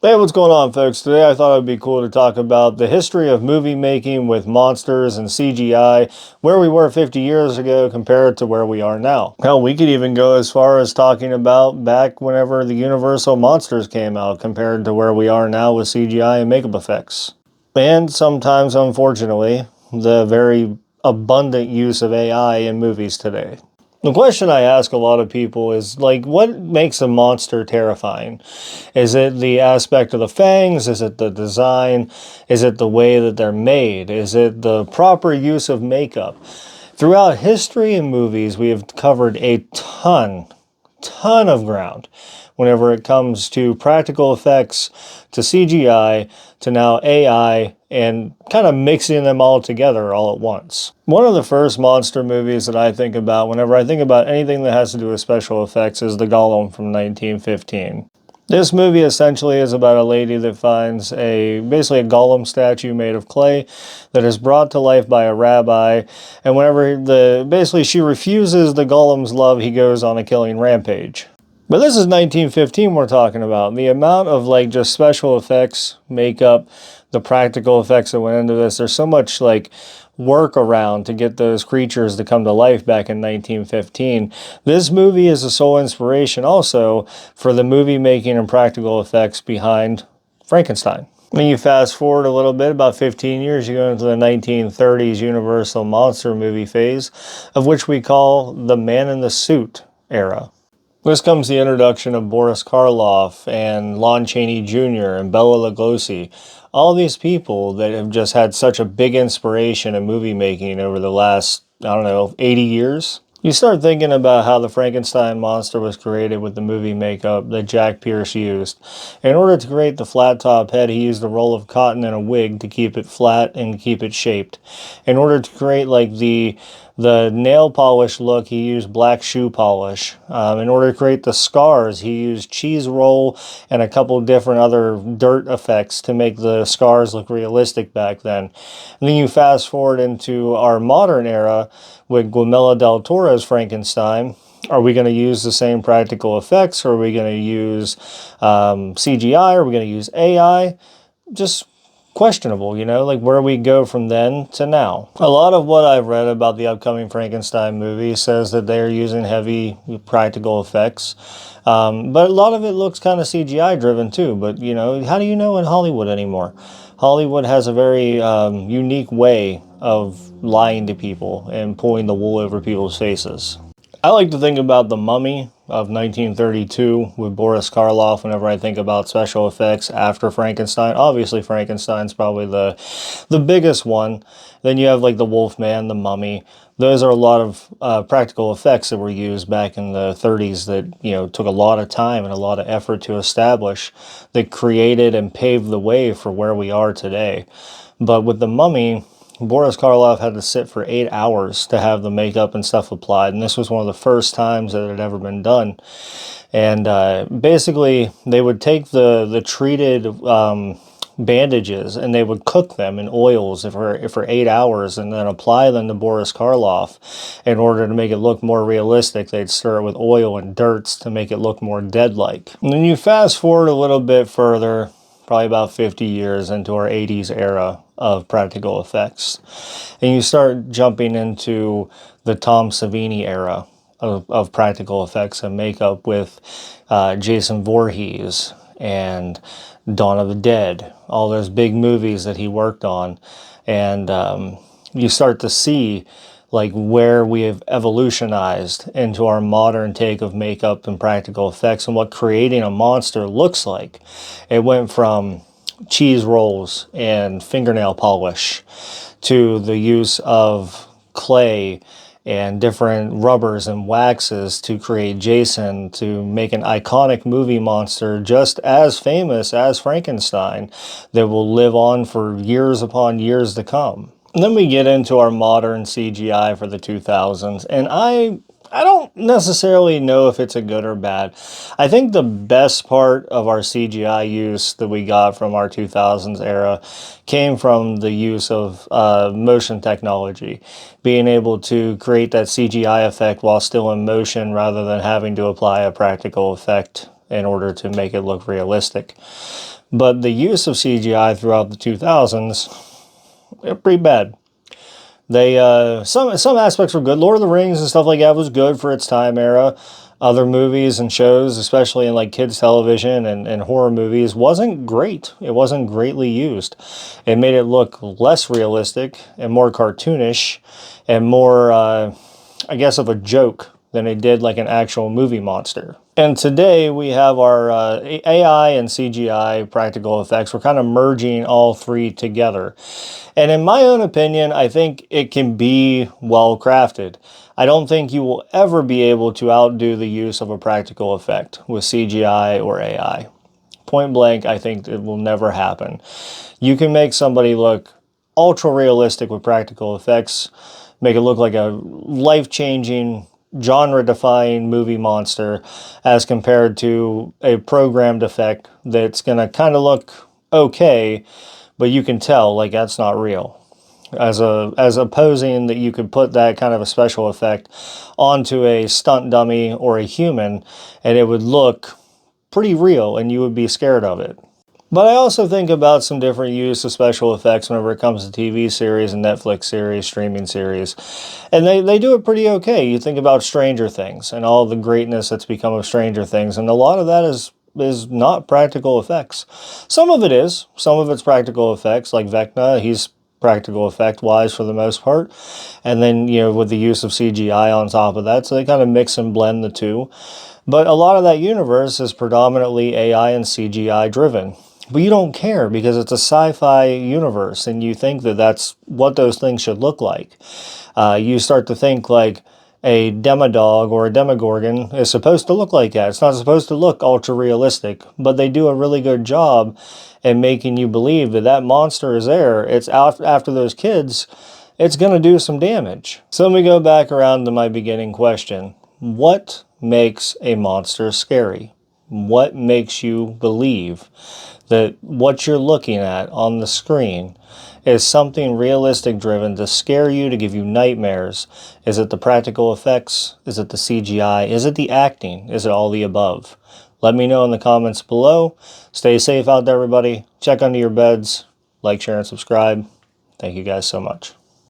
Hey, what's going on, folks? Today I thought it would be cool to talk about the history of movie making with monsters and CGI, where we were 50 years ago compared to where we are now. Hell, we could even go as far as talking about back whenever the Universal Monsters came out compared to where we are now with CGI and makeup effects. And sometimes, unfortunately, the very abundant use of AI in movies today. The question I ask a lot of people is like, what makes a monster terrifying? Is it the aspect of the fangs? Is it the design? Is it the way that they're made? Is it the proper use of makeup? Throughout history and movies, we have covered a ton of ground whenever it comes to practical effects, to CGI, to now AI, and kind of mixing them all together all at once. One of the first monster movies that I think about whenever I think about anything that has to do with special effects is The Golem from 1915. This movie essentially is about a lady that finds basically a golem statue made of clay that is brought to life by a rabbi, and whenever basically she refuses the golem's love, he goes on a killing rampage. But this is 1915 we're talking about. The amount of like just special effects, makeup, the practical effects that went into this, there's so much like work around to get those creatures to come to life back in 1915. This movie is the sole inspiration also for the movie making and practical effects behind Frankenstein. When you fast forward a little bit, about 15 years, you go into the 1930s Universal monster movie phase, of which we call the Man in the Suit era. This comes the introduction of Boris Karloff and Lon Chaney Jr. and Bela Lugosi. All these people that have just had such a big inspiration in movie making over the last, 80 years. You start thinking about how the Frankenstein monster was created with the movie makeup that Jack Pierce used. In order to create the flat top head, he used a roll of cotton and a wig to keep it flat and keep it shaped. In order to create like the nail polish look, he used black shoe polish. In order to create the scars, he used cheese roll and a couple different other dirt effects to make the scars look realistic back then. And then you fast forward into our modern era with Guillermo del Toro's Frankenstein. Are we going to use the same practical effects? Or are we going to use CGI? Are we going to use AI? Just questionable, like where we go from then to now. A lot of what I've read about the upcoming Frankenstein movie says that they're using heavy practical effects, but a lot of it looks kind of CGI driven too. But how do you know in Hollywood anymore? Hollywood has a very unique way of lying to people and pulling the wool over people's faces. I like to think about The Mummy of 1932 with Boris Karloff whenever I think about special effects after Frankenstein. Obviously, Frankenstein's probably the biggest one. Then you have like The Wolfman, The Mummy. Those are a lot of practical effects that were used back in the 30s that, took a lot of time and a lot of effort to establish, that created and paved the way for where we are today. But with The Mummy, Boris Karloff had to sit for 8 hours to have the makeup and stuff applied, and this was one of the first times that it had ever been done. And basically, they would take the treated bandages and they would cook them in oils for 8 hours and then apply them to Boris Karloff in order to make it look more realistic. They'd stir it with oil and dirts to make it look more dead-like. And then you fast forward a little bit further, probably about 50 years into our 80s era of practical effects. And you start jumping into the Tom Savini era of practical effects and makeup with Jason Voorhees and Dawn of the Dead, all those big movies that he worked on. And you start to see like where we have evolutionized into our modern take of makeup and practical effects and what creating a monster looks like. It went from cheese rolls and fingernail polish to the use of clay and different rubbers and waxes to create Jason, to make an iconic movie monster just as famous as Frankenstein that will live on for years upon years to come. And then we get into our modern CGI for the 2000s, and I don't necessarily know if it's a good or bad. I think the best part of our CGI use that we got from our 2000s era came from the use of motion technology, being able to create that CGI effect while still in motion rather than having to apply a practical effect in order to make it look realistic. But the use of CGI throughout the 2000s, pretty bad. They some aspects were good. Lord of the Rings and stuff like that was good for its time era. Other movies and shows, especially in like kids television and horror movies, wasn't great. It wasn't greatly used. It made it look less realistic and more cartoonish and more, I guess, of a joke than it did like an actual movie monster. And today we have our AI and CGI practical effects. We're kind of merging all three together. And in my own opinion, I think it can be well crafted. I don't think you will ever be able to outdo the use of a practical effect with CGI or AI. Point blank, I think it will never happen. You can make somebody look ultra realistic with practical effects, make it look like a life-changing, genre-defying movie monster as compared to a programmed effect that's going to kind of look okay, but you can tell like that's not real. As opposing that you could put that kind of a special effect onto a stunt dummy or a human and it would look pretty real and you would be scared of it. But I also think about some different use of special effects whenever it comes to TV series and Netflix series, streaming series. And they do it pretty okay. You think about Stranger Things and all the greatness that's become of Stranger Things. And a lot of that is not practical effects. Some of it is. Some of it's practical effects, like Vecna. He's practical effect wise for the most part. And then, you know, with the use of CGI on top of that. So they kind of mix and blend the two. But a lot of that universe is predominantly AI and CGI driven. But you don't care because it's a sci-fi universe and you think that that's what those things should look like. You start to think like a Demodog or a Demogorgon is supposed to look like that. It's not supposed to look ultra realistic, but they do a really good job in making you believe that that monster is there. It's out after those kids. It's going to do some damage. So let me go back around to my beginning question. What makes a monster scary? What makes you believe that what you're looking at on the screen is something realistic driven to scare you, to give you nightmares? Is it the practical effects? Is it the CGI? Is it the acting? Is it all the above? Let me know in the comments below. Stay safe out there, everybody. Check under your beds. Like, share, and subscribe. Thank you guys so much.